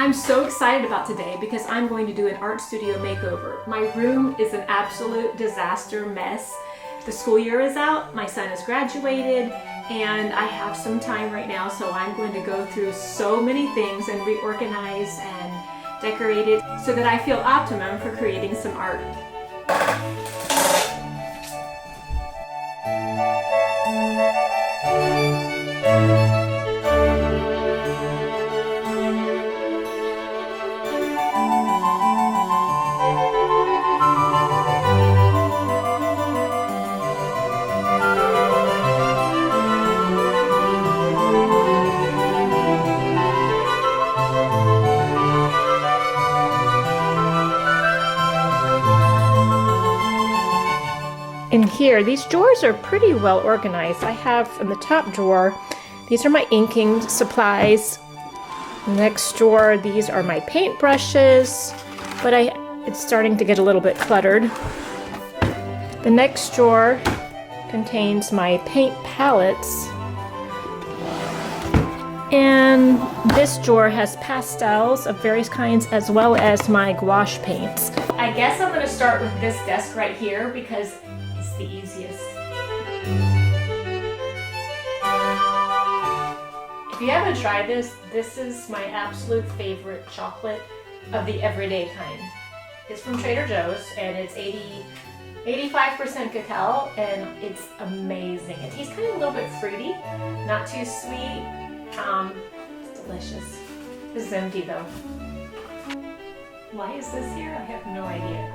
I'm so excited about today because I'm going to do an art studio makeover. My room is an absolute disaster mess. The school year is out, my son has graduated, and I have some time right now, so I'm going to go through so many things and reorganize and decorate it so that I feel optimum for creating some art. In here, these drawers are pretty well organized. I have in the top drawer, these are my inking supplies. Next drawer, these are my paint brushes, but it's starting to get a little bit cluttered. The next drawer contains my paint palettes. And this drawer has pastels of various kinds as well as my gouache paints. I guess I'm going to start with this desk right here because it's the easiest. If you haven't tried this, this is my absolute favorite chocolate of the everyday kind. It's from Trader Joe's and it's 85% cacao and it's amazing. It tastes kind of a little bit fruity, not too sweet. It's delicious. This is empty though. Why is this here? I have no idea.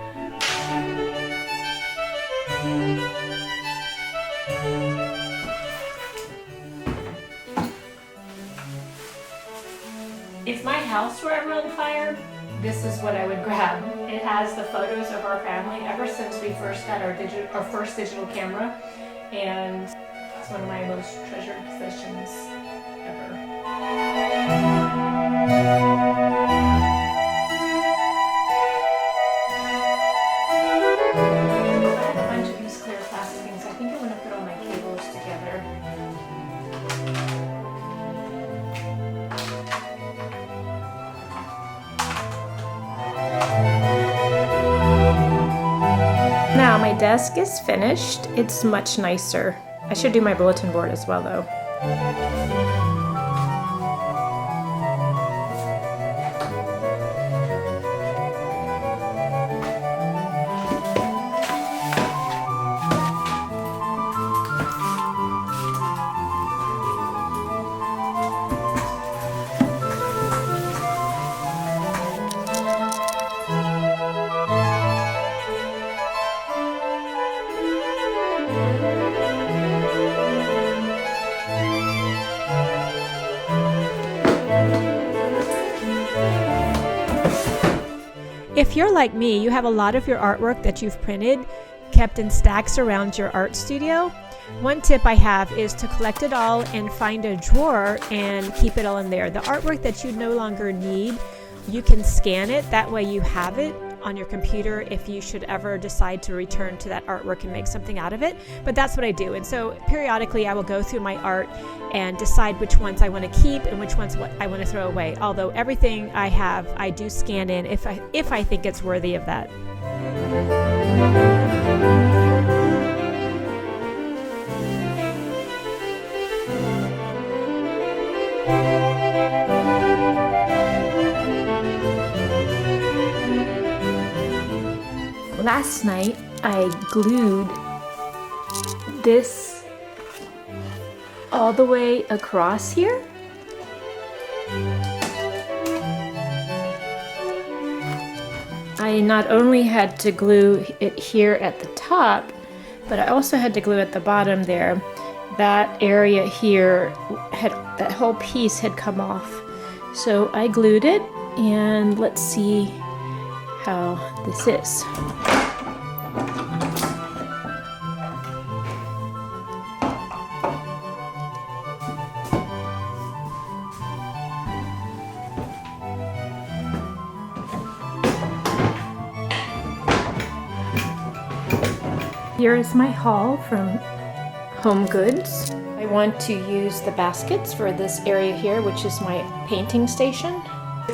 If my house were ever on fire, this is what I would grab. It has the photos of our family ever since we first got our first digital camera, and it's one of my most treasured possessions ever. Now my desk is finished. It's much nicer. I should do my bulletin board as well though. If you're like me, you have a lot of your artwork that you've printed kept in stacks around your art studio. One tip I have is to collect it all and find a drawer and keep it all in there. The artwork that you no longer need, you can scan it. That way you have it on your computer if you should ever decide to return to that artwork and make something out of it. But that's what I do. And so periodically I will go through my art and decide which ones I want to keep and which ones I want to throw away. Although everything I have, I do scan in if I think it's worthy of that. Last night I glued this all the way across here. I not only had to glue it here at the top, but I also had to glue at the bottom there. That area here, that whole piece had come off. So I glued it, and let's see how this is. Here is my haul from Home Goods. I want to use the baskets for this area here, which is my painting station.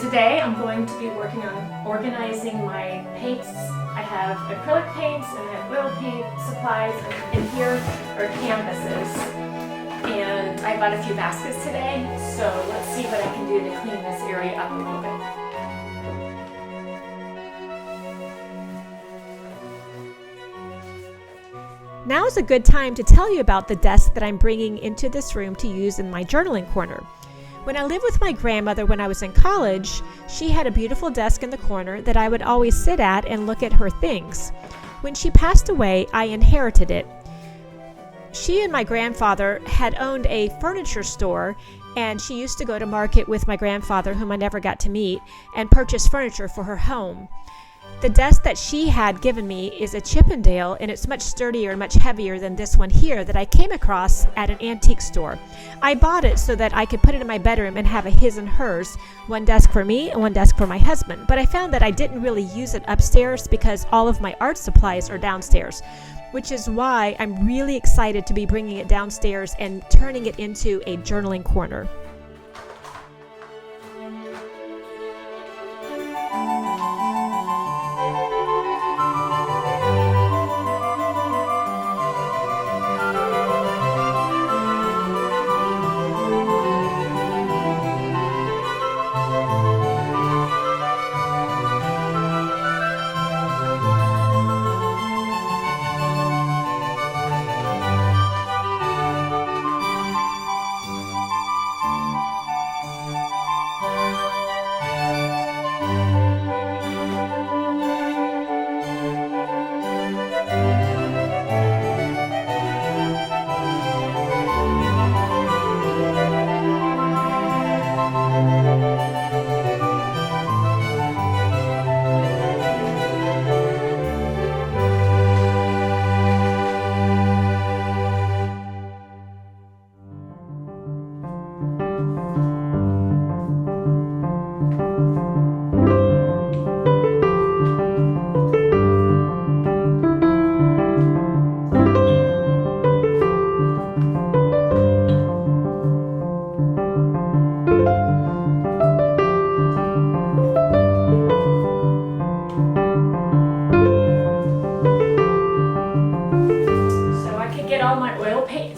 Today I'm going to be working on organizing my paints. I have acrylic paints and I have oil paint supplies, and here are canvases. And I bought a few baskets today, so let's see what I can do to clean this area up a little bit. Now is a good time to tell you about the desk that I'm bringing into this room to use in my journaling corner. When I lived with my grandmother when I was in college, she had a beautiful desk in the corner that I would always sit at and look at her things. When she passed away, I inherited it. She and my grandfather had owned a furniture store, and she used to go to market with my grandfather, whom I never got to meet, and purchase furniture for her home. The desk that she had given me is a Chippendale, and it's much sturdier and much heavier than this one here that I came across at an antique store. I bought it so that I could put it in my bedroom and have a his and hers, one desk for me and one desk for my husband. But I found that I didn't really use it upstairs because all of my art supplies are downstairs, which is why I'm really excited to be bringing it downstairs and turning it into a journaling corner.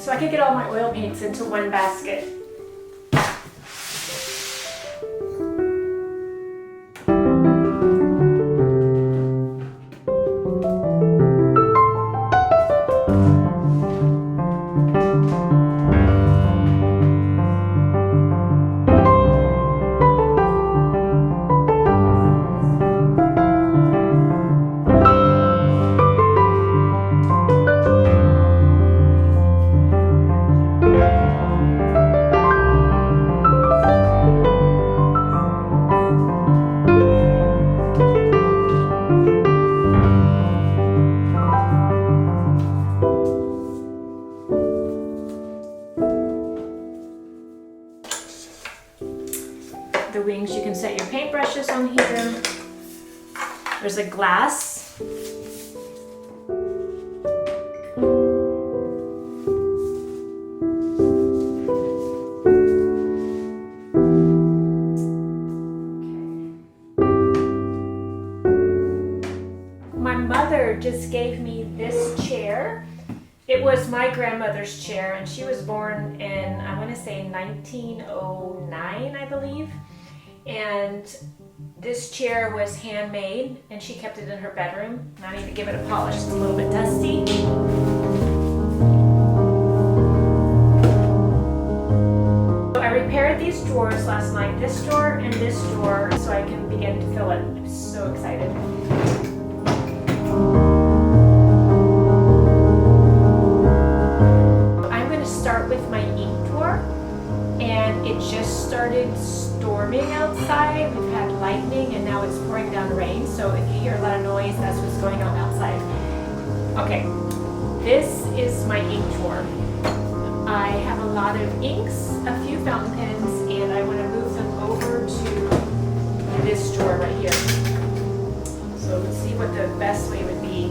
I could get all my oil paints into one basket. The wings, you can set your paintbrushes on here. There's a glass. My mother just gave me this chair. It was my grandmother's chair, and she was born in, I want to say 1909, I believe. And this chair was handmade, and she kept it in her bedroom. And I need to give it a polish. It's a little bit dusty. So I repaired these drawers last night, this drawer and this drawer, so I can begin to fill it. I'm so excited. I'm going to start with my ink drawer, and it just started storming outside. We've had lightning and now it's pouring down rain, so if you hear a lot of noise, that's what's going on outside. Okay, this is my ink drawer. I have a lot of inks, a few fountain pens, and I want to move them over to this drawer right here. So let's see what the best way would be.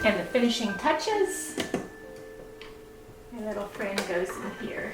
And the finishing touches. My little friend goes in here.